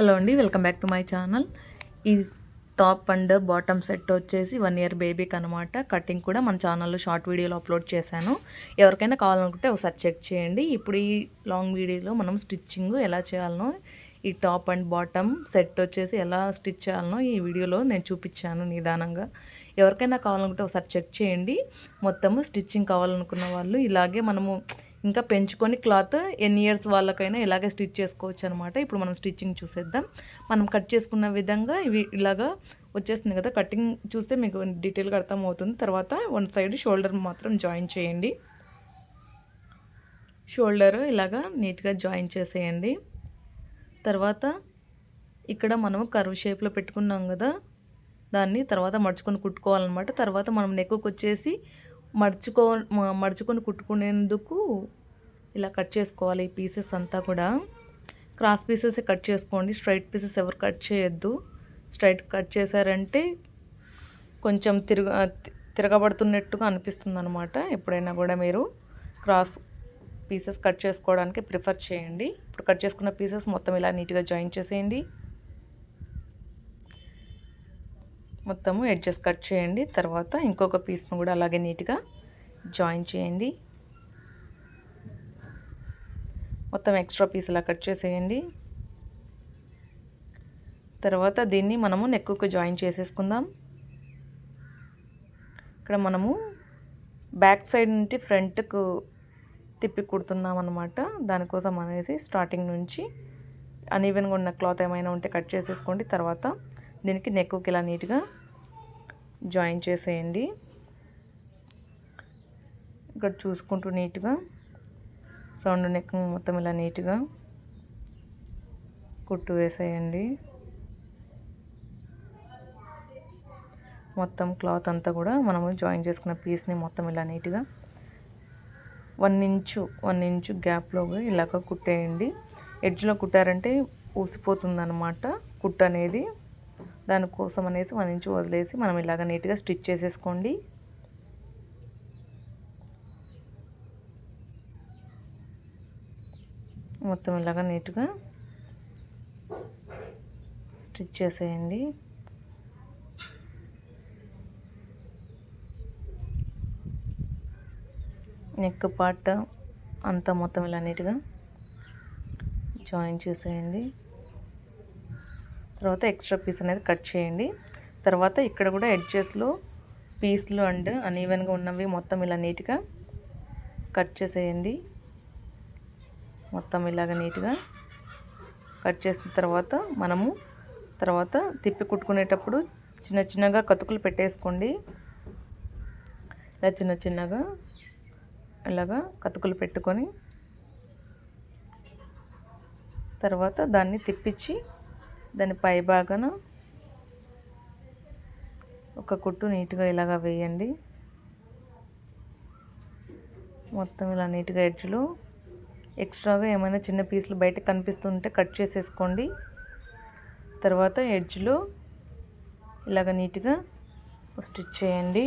Hello అండి, welcome back to my channel. ఈ top and bottom set వచ్చేసి 1 year బేబీకి అనమాట. కటింగ్ కూడా మన ఛానల్లో షార్ట్ వీడియోలో అప్లోడ్ చేశాను. ఎవరికైనా కావాలనుకుంటే ఒకసారి చెక్ చేయండి. ఇప్పుడు ఈ లాంగ్ వీడియోలో మనం స్టిచ్చింగ్ ఎలా చేయాలనో, ఈ టాప్ అండ్ బాటమ్ సెట్ వచ్చేసి ఎలా స్టిచ్ చేయాలనో ఈ వీడియోలో నేను చూపించాను నిదానంగా. ఎవరికైనా కావాలనుకుంటే ఒకసారి చెక్ చేయండి. మొత్తము స్టిచ్చింగ్ కావాలనుకున్న వాళ్ళు ఇలాగే మనము ఇంకా పెంచుకొని క్లాత్ ఎన్ని ఇయర్స్ వాళ్ళకైనా ఇలాగే స్టిచ్ చేసుకోవచ్చు అనమాట. ఇప్పుడు మనం స్టిచ్చింగ్ చూసేద్దాం. మనం కట్ చేసుకున్న విధంగా ఇవి ఇలాగా వచ్చేస్తుంది కదా. కటింగ్ చూస్తే మీకు డీటెయిల్గా అర్థమవుతుంది. తర్వాత వన్ సైడ్ షోల్డర్ మాత్రం జాయిన్ చేయండి. షోల్డర్ ఇలాగా నీట్గా జాయిన్ చేసేయండి. తర్వాత ఇక్కడ మనం కర్వ్ షేప్లో పెట్టుకున్నాం కదా, దాన్ని తర్వాత మడుచుకొని కుట్టుకోవాలన్నమాట. తర్వాత మనం నెక్కు వచ్చేసి మడుచుకొని కుట్టుకునేందుకు ఇలా కట్ చేసుకోవాలి. ఈ పీసెస్ అంతా కూడా క్రాస్ పీసెస్ కట్ చేసుకోండి. స్ట్రైట్ పీసెస్ ఎవరు కట్ చేయొద్దు. స్ట్రైట్ కట్ చేశారంటే కొంచెం తిరగబడుతున్నట్టుగా అనిపిస్తుంది అనమాట. ఎప్పుడైనా కూడా మీరు క్రాస్ పీసెస్ కట్ చేసుకోవడానికి ప్రిఫర్ చేయండి. ఇప్పుడు కట్ చేసుకున్న పీసెస్ మొత్తం ఇలా నీట్గా జాయిన్ చేసేయండి. మొత్తము ఎడ్జెస్ కట్ చేయండి. తర్వాత ఇంకొక పీస్ను కూడా అలాగే నీట్గా జాయిన్ చేయండి. మొత్తం ఎక్స్ట్రా పీస్ ఇలా కట్ చేసేయండి. తర్వాత దీన్ని మనము నెక్కుకు జాయిన్ చేసేసుకుందాం. ఇక్కడ మనము బ్యాక్ సైడ్ నుండి ఫ్రంట్కు తిప్పి కుడుతున్నాం అన్నమాట. దానికోసం అనేసి స్టార్టింగ్ నుంచి అన్ఈవెన్గా ఉన్న క్లాత్ ఏమైనా ఉంటే కట్ చేసేసుకోండి. తర్వాత దీనికి నెక్కుకి ఇలా నీట్గా జాయిన్ చేసేయండి. ఇక్కడ చూసుకుంటూ నీట్గా రౌండ్ నెక్ మొత్తం ఇలా నీట్గా కుట్టు వేసేయండి. మొత్తం క్లాత్ అంతా కూడా మనము జాయిన్ చేసుకున్న పీస్ని మొత్తం ఇలా నీట్గా 1 ఇంచు గ్యాప్లో ఇలాగ కుట్టేయండి. ఎడ్జ్లో కుట్టారంటే ఊసిపోతుంది అన్నమాట కుట్టు అనేది. దానికోసం అనేసి 1 ఇంచు వదిలేసి మనం ఇలాగ నీట్గా స్టిచ్ చేసేసుకోండి. మొత్తం ఇలాగ నీట్గా స్టిచ్ చేసేయండి. నెక్ పార్ట్ అంతా మొత్తం ఇలా నీట్గా జాయిన్ చేసేయండి. తర్వాత ఎక్స్ట్రా పీస్ అనేది కట్ చేయండి. తర్వాత ఇక్కడ కూడా ఎడ్జెస్లో పీస్లు అండ్ అన్ఈవెన్గా ఉన్నవి మొత్తం ఇలా నీట్గా కట్ చేసేయండి. మొత్తం ఇలాగ నీట్గా కట్ చేసిన తర్వాత మనము తిప్పి కుట్టుకునేటప్పుడు చిన్నగా కతుకులు పెట్టేసుకోండి. ఇలా చిన్నగా ఇలాగా కతుకులు పెట్టుకొని తర్వాత దాన్ని తిప్పించి దాని పై భాగాన ఒక కుట్టు నీట్గా ఇలాగా వేయండి. మొత్తం ఇలా నీట్గా ఎడ్జ్లో ఎక్స్ట్రాగా ఏమైనా చిన్న పీసులు బయట కనిపిస్తుంటే కట్ చేసేసుకోండి. తర్వాత ఎడ్జ్లో ఇలాగ నీట్గా స్టిచ్ చేయండి.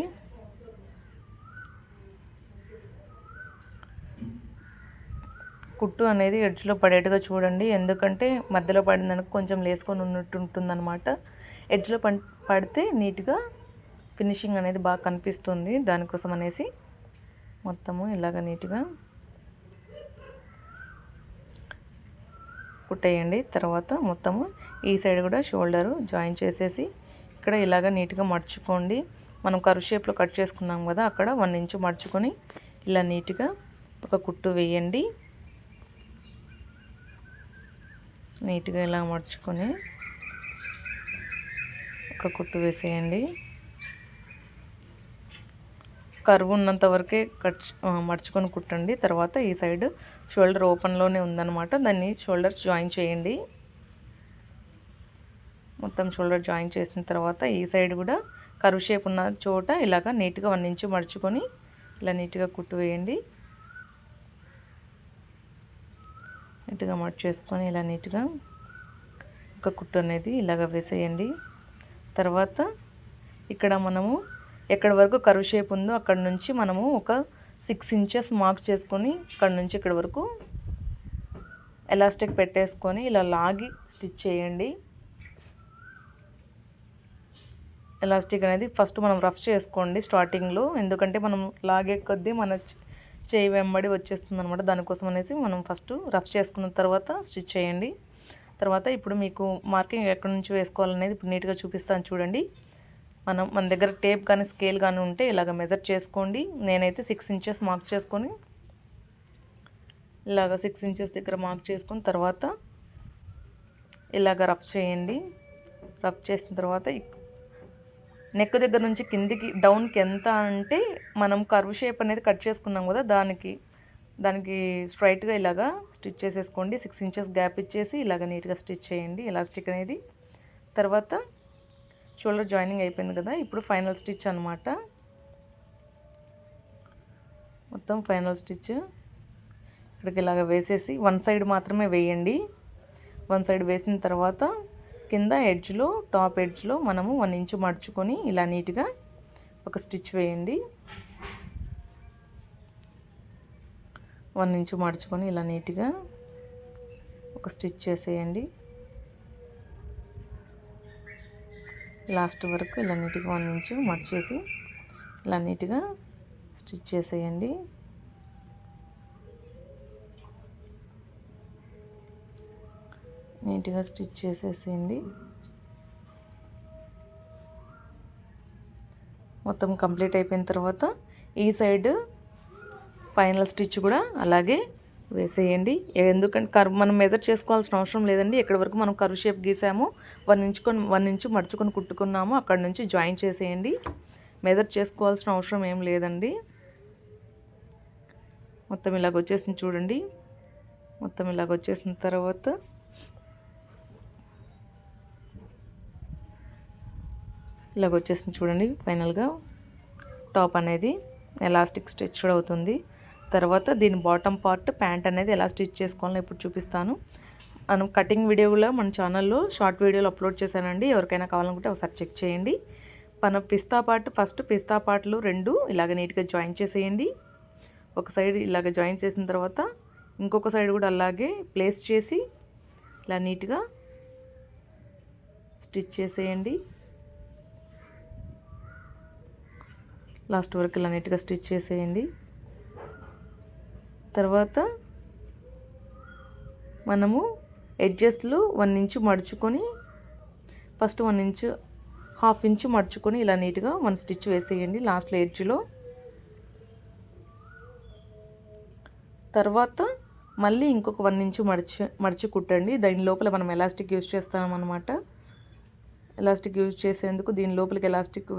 కుట్టు అనేది ఎడ్జ్లో పడేట్టుగా చూడండి. ఎందుకంటే మధ్యలో పడిందనుకో కొంచెం లేసుకొని ఉన్నట్టు ఉంటుందన్నమాట. ఎడ్జ్లో పడితే నీట్గా ఫినిషింగ్ అనేది బాగా కనిపిస్తుంది. దానికోసం అనేసి మొత్తము ఇలాగ నీట్గా కుట్టేయండి. తర్వాత మొత్తము ఈ సైడ్ కూడా షోల్డరు జాయిన్ చేసేసి ఇక్కడ ఇలాగ నీట్గా మడుచుకోండి. మనం కర్వ్ షేప్లో కట్ చేసుకున్నాం కదా, అక్కడ 1 ఇంచు మడుచుకొని ఇలా నీట్గా ఒక కుట్టు వేయండి. నీట్గా ఇలా మడుచుకొని ఒక కుట్టు వేసేయండి. కర్వ్ ఉన్నంత వరకే మడుచుకొని కుట్టండి. తర్వాత ఈ సైడ్ షోల్డర్ ఓపెన్లోనే ఉందన్నమాట, దాన్ని షోల్డర్ జాయిన్ చేయండి. మొత్తం షోల్డర్ జాయిన్ చేసిన తర్వాత ఈ సైడ్ కూడా కర్వ్ షేప్ ఉన్న చోట ఇలాగ నీట్గా 1 ఇంచు మడుచుకొని ఇలా నీట్గా కుట్టు వేయండి. నీట్గా మడుచేసుకొని ఇలా నీట్గా ఒక కుట్టు అనేది ఇలాగ వేసేయండి. తర్వాత ఇక్కడ మనము ఎక్కడి వరకు కర్వ్ షేప్ ఉందో అక్కడ నుంచి మనము ఒక 6 ఇంచెస్ మార్క్ చేసుకొని ఇక్కడ నుంచి ఇక్కడ వరకు ఎలాస్టిక్ పెట్టేసుకొని ఇలా లాగి స్టిచ్ చేయండి. ఎలాస్టిక్ అనేది ఫస్ట్ మనం రఫ్ చేసుకోండి స్టార్టింగ్లో, ఎందుకంటే మనం లాగే కొద్దీ మన చేయి వెంబడి వచ్చేస్తుంది అనమాట. దానికోసం అనేసి మనం ఫస్ట్ రఫ్ చేసుకున్న తర్వాత స్టిచ్ చేయండి. తర్వాత ఇప్పుడు మీకు మార్కింగ్ ఎక్కడి నుంచి వేసుకోవాలనేది ఇప్పుడు నీట్గా చూపిస్తాను చూడండి. మన దగ్గర టేప్ కానీ స్కేల్ కానీ ఉంటే ఇలాగ మెజర్ చేసుకోండి. నేనైతే 6 ఇంచెస్ మార్క్ చేసుకొని ఇలాగ 6 ఇంచెస్ దగ్గర మార్క్ చేసుకుని తర్వాత ఇలాగ రఫ్ చేయండి. రఫ్ చేసిన తర్వాత నెక్ దగ్గర నుంచి కిందికి డౌన్కి ఎంత అంటే మనం కర్వ్ షేప్ అనేది కట్ చేసుకున్నాం కదా, దానికి స్ట్రైట్గా ఇలాగా స్టిచ్ చేసేసుకోండి. 6 ఇంచెస్ గ్యాప్ ఇచ్చేసి ఇలాగ నీట్గా స్టిచ్ చేయండి ఎలాస్టిక్ అనేది. తర్వాత షోల్డర్ జాయినింగ్ అయిపోయింది కదా, ఇప్పుడు ఫైనల్ స్టిచ్ అనమాట. మొత్తం ఫైనల్ స్టిచ్ ఇక్కడికి ఇలాగ వేసేసి వన్ సైడ్ మాత్రమే వేయండి. వన్ సైడ్ వేసిన తర్వాత కింద ఎడ్జ్లో టాప్ ఎడ్జ్లో మనము 1 ఇంచు మడుచుకొని ఇలా నీట్గా ఒక స్టిచ్ వేయండి. 1 ఇంచు మడుచుకొని ఇలా నీట్గా ఒక స్టిచ్ చేసేయండి. లాస్ట్ వరకు ఇలా నీట్గా 1 ఇంచు మడిచేసి ఇలా నీట్గా స్టిచ్ చేసేయండి. నీట్గా స్టిచ్ చేసేసేయండి. మొత్తం కంప్లీట్ అయిపోయిన తర్వాత ఈ సైడ్ ఫైనల్ స్టిచ్ కూడా అలాగే వేసేయండి. ఎందుకంటే మనం మెజర్ చేసుకోవాల్సిన అవసరం లేదండి. ఎక్కడి వరకు మనం కర్వ్ షేప్ గీసామో 1 ఇంచు మడుచుకొని కుట్టుకున్నామో అక్కడ నుంచి జాయిన్ చేసేయండి. మెజర్ చేసుకోవాల్సిన అవసరం ఏం లేదండి. మొత్తం ఇలాగ వచ్చేసింది చూడండి. మొత్తం ఇలాగ వచ్చేసిన తర్వాత ఇలాగ వచ్చేసింది చూడండి. ఫైనల్గా టాప్ అనేది ఎలాస్టిక్ స్టిచ్ అవుతుంది. తర్వాత దీని బాటమ్ పార్ట్ ప్యాంట్ అనేది ఎలా స్టిచ్ చేసుకోవాలో ఇప్పుడు చూపిస్తాను. మనం కటింగ్ వీడియోలో మన ఛానల్లో షార్ట్ వీడియోలు అప్లోడ్ చేశానండి. ఎవరికైనా కావాలనుకుంటే ఒకసారి చెక్ చేయండి. మన ఫస్ట్ పిస్తా పార్ట్లు 2 ఇలాగ నీట్గా జాయిన్ చేసేయండి. ఒక సైడ్ ఇలాగ జాయిన్ చేసిన తర్వాత ఇంకొక సైడ్ కూడా అలాగే ప్లేస్ చేసి ఇలా నీట్గా స్టిచ్ చేసేయండి. లాస్ట్ వరకు ఇలా నీట్గా స్టిచ్ చేసేయండి. తర్వాత మనము ఎడ్జెస్లో 1 ఇంచు మడుచుకొని ఫస్ట్ 1 ఇంచు హాఫ్ ఇంచు మడుచుకొని ఇలా నీట్గా 1 స్టిచ్ వేసేయండి లాస్ట్లో ఎడ్జ్లో. తర్వాత మళ్ళీ ఇంకొక 1 ఇంచు మడిచి కుట్టండి. దీని లోపల మనం ఎలాస్టిక్ యూజ్ చేస్తామన్నమాట. ఎలాస్టిక్ యూజ్ చేసేందుకు దీని లోపలికి ఎలాస్టిక్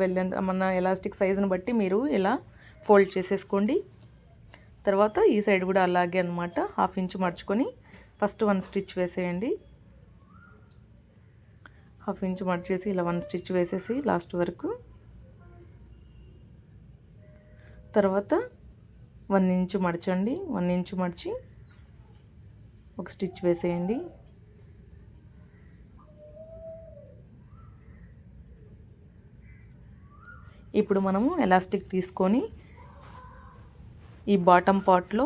మన ఎలాస్టిక్ సైజుని బట్టి మీరు ఇలా ఫోల్డ్ చేసేసుకోండి. తర్వాత ఈ సైడ్ కూడా అలాగే అనమాట. హాఫ్ ఇంచు మడుచుకొని ఫస్ట్ 1 స్టిచ్ వేసేయండి. హాఫ్ ఇంచు మడిచేసి ఇలా 1 స్టిచ్ వేసేసి లాస్ట్ వరకు. తర్వాత 1 ఇంచు మడచండి. 1 ఇంచు మడిచి ఒక స్టిచ్ వేసేయండి. ఇప్పుడు మనము ఎలాస్టిక్ తీసుకొని ఈ బాటమ్ పార్ట్లో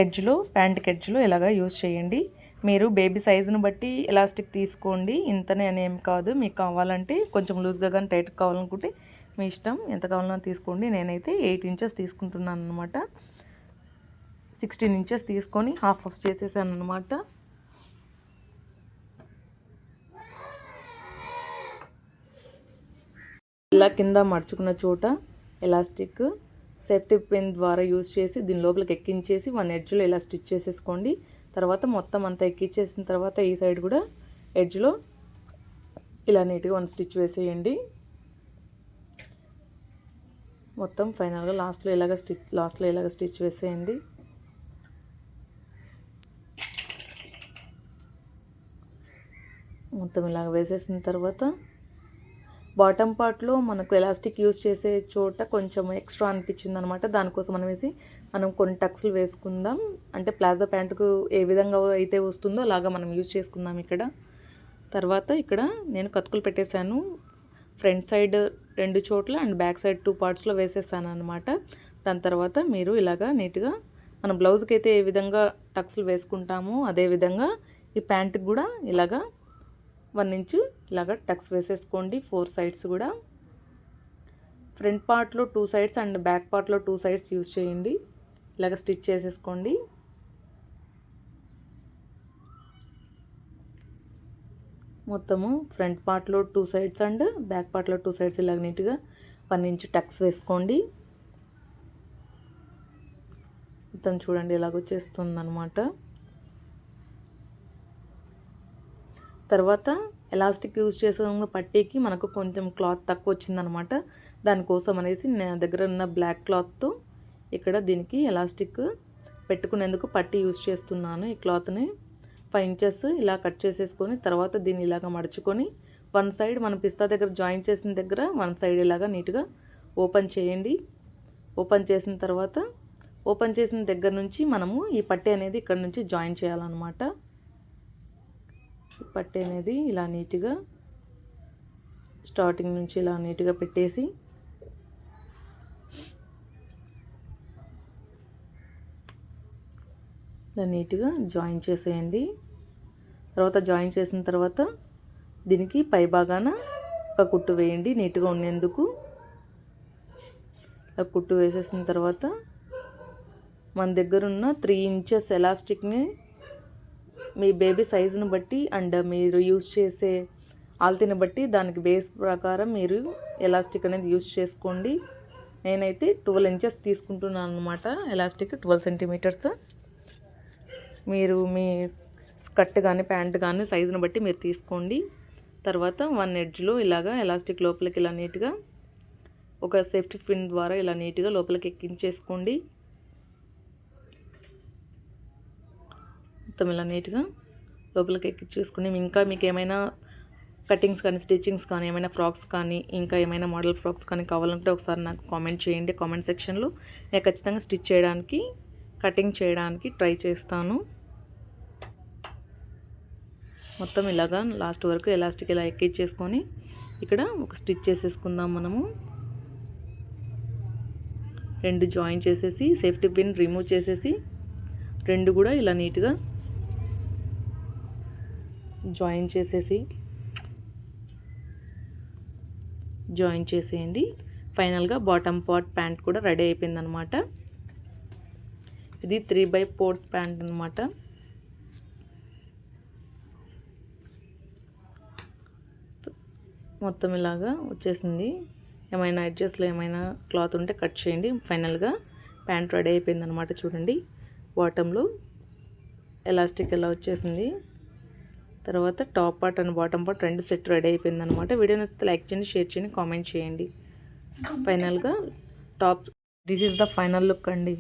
ఎడ్జ్లో ప్యాంట్కి ఎడ్జ్లో ఇలాగా యూజ్ చేయండి. మీరు బేబీ సైజును బట్టి ఎలాస్టిక్ తీసుకోండి. ఇంతనే అనేం కాదు. మీకు కావాలంటే కొంచెం లూజ్గా కానీ టైట్గా కావాలనుకుంటే మీ ఇష్టం, ఎంత కావాలన్నా తీసుకోండి. నేనైతే 8 ఇంచెస్ తీసుకుంటున్నాను అనమాట. 16 ఇంచెస్ తీసుకొని హాఫ్ చేసేసాను అనమాట. ఇలా కింద మడుచుకున్న చోట ఎలాస్టిక్ సేఫ్టీ పిన్ ద్వారా యూజ్ చేసి దీని లోపలికి ఎక్కించేసి 1 ఎడ్జ్లో ఇలా స్టిచ్ చేసేసుకోండి. తర్వాత మొత్తం అంతా ఎక్కించేసిన తర్వాత ఈ సైడ్ కూడా ఎడ్జ్లో ఇలా నీట్గా 1 స్టిచ్ వేసేయండి. మొత్తం ఫైనల్గా లాస్ట్లో ఇలాగ స్టిచ్ వేసేయండి. మొత్తం ఇలాగ వేసేసిన తర్వాత బాటమ్ పార్ట్లో మనకు ఎలాస్టిక్ యూజ్ చేసే చోట కొంచెం ఎక్స్ట్రా అనిపించింది అనమాట. దానికోసం మనం కొన్ని టక్స్లు వేసుకుందాం. అంటే ప్లాజో ప్యాంటుకు ఏ విధంగా అయితే వస్తుందో అలాగా మనం యూజ్ చేసుకుందాం ఇక్కడ. తర్వాత ఇక్కడ నేను కతుకులు పెట్టేశాను. ఫ్రంట్ సైడ్ 2 చోట్ల అండ్ బ్యాక్ సైడ్ 2 పార్ట్స్లో వేసేసాను అనమాట. దాని తర్వాత మీరు ఇలాగా నీట్గా మన బ్లౌజ్కి అయితే ఏ విధంగా టక్స్లు వేసుకుంటామో అదే విధంగా ఈ ప్యాంట్కి కూడా ఇలాగా 1 ఇంచు ఇలాగా టక్స్ వేసేసుకోండి 4 సైడ్స్ కూడా. ఫ్రంట్ పార్ట్లో 2 సైడ్స్ అండ్ బ్యాక్ పార్ట్లో 2 సైడ్స్ యూజ్ చేయండి. ఇలాగ స్టిచ్ చేసేసుకోండి. మొత్తము ఫ్రంట్ పార్ట్లో 2 సైడ్స్ అండ్ బ్యాక్ పార్ట్లో 2 సైడ్స్ ఇలాగ నీట్గా 1 ఇంచ్ టక్స్ వేసుకోండి. మొత్తం చూడండి ఇలాగ వచ్చేస్తుంది అన్నమాట. తర్వాత ఎలాస్టిక్ యూజ్ చేసే పట్టీకి మనకు కొంచెం క్లాత్ తక్కువ వచ్చిందనమాట. దానికోసం అనేసి నా దగ్గర ఉన్న బ్లాక్ క్లాత్తో ఇక్కడ దీనికి ఎలాస్టిక్ పెట్టుకునేందుకు పట్టీ యూజ్ చేస్తున్నాను. ఈ క్లాత్ని 5 ఇంచెస్ ఇలా కట్ చేసేసుకొని తర్వాత దీన్ని ఇలాగ మడుచుకొని 1 సైడ్ మనం పిస్తా దగ్గర జాయిన్ చేసిన దగ్గర 1 సైడ్ ఇలాగా నీట్గా ఓపెన్ చేయండి. ఓపెన్ చేసిన తర్వాత ఓపెన్ చేసిన దగ్గర నుంచి మనము ఈ పట్టీ అనేది ఇక్కడ నుంచి జాయిన్ చేయాలన్నమాట. ఈ పట్టీ అనేది ఇలా నీట్గా స్టార్టింగ్ నుంచి ఇలా నీట్గా పెట్టేసి ఇలా నీట్గా జాయిన్ చేసేయండి. తర్వాత జాయిన్ చేసిన తర్వాత దీనికి పై భాగాన ఒక కుట్టు వేయండి నీట్గా ఉండేందుకు. ఇలా కుట్టు వేసేసిన తర్వాత మన దగ్గర ఉన్న 3 ఇంచెస్ ఎలాస్టిక్ని మీ బేబీ సైజును బట్టి అండ్ మీరు యూజ్ చేసే ఆల్తీని బట్టి దానికి బేస్ ప్రకారం మీరు ఎలాస్టిక్ అనేది యూజ్ చేసుకోండి. నేనైతే 12 ఇంచెస్ తీసుకుంటున్నాను అనమాట ఎలాస్టిక్, 12 సెంటీమీటర్స్. మీరు మీ స్కర్ట్ కానీ ప్యాంట్ కానీ సైజును బట్టి మీరు తీసుకోండి. తర్వాత 1 ఎడ్జ్లో ఇలాగా ఎలాస్టిక్ లోపలికి ఇలా నీట్గా ఒక సేఫ్టీ పిన్ ద్వారా ఇలా నీట్గా లోపలికి ఎక్కించేసుకోండి. మొత్తం ఇలా నీట్గా లోపలికి ఎక్కించేసుకుని ఇంకా మీకు ఏమైనా కటింగ్స్ కానీ స్టిచ్చింగ్స్ కానీ ఏమైనా ఫ్రాక్స్ కానీ ఇంకా ఏమైనా మోడల్ ఫ్రాక్స్ కానీ కావాలంటే ఒకసారి నాకు కామెంట్ చేయండి కామెంట్ సెక్షన్లో. నేను ఖచ్చితంగా స్టిచ్ చేయడానికి కటింగ్ చేయడానికి ట్రై చేస్తాను. మొత్తం ఇలాగా లాస్ట్ వరకు ఎలాస్టిక్ ఇలా ఎక్కించేసుకొని ఇక్కడ ఒక స్టిచ్ చేసేసుకుందాం మనము. 2 జాయిన్ చేసేసి సేఫ్టీ పిన్ రిమూవ్ చేసేసి 2 కూడా ఇలా నీట్గా జాయిన్ చేసేయండి. ఫైనల్గా బాటమ్ పార్ట్ ప్యాంట్ కూడా రెడీ అయిపోయిందనమాట. ఇది 3/4 ప్యాంట్ అనమాట. మొత్తం ఇలాగా వచ్చేసింది. ఏమైనా అడ్జస్ట్లో ఏమైనా క్లాత్ ఉంటే కట్ చేయండి. ఫైనల్గా ప్యాంట్ రెడీ అయిపోయింది అనమాట. చూడండి బాటంలో ఎలాస్టిక్ ఎలా వచ్చేసింది. తర్వాత top part and bottom part 2 set ready అయిపోయింది అనమాట. వీడియో నచ్చితే లైక్ చేయండి, షేర్ చేయండి, కామెంట్ చేయండి. ఫైనల్గా top this is the final look అండి.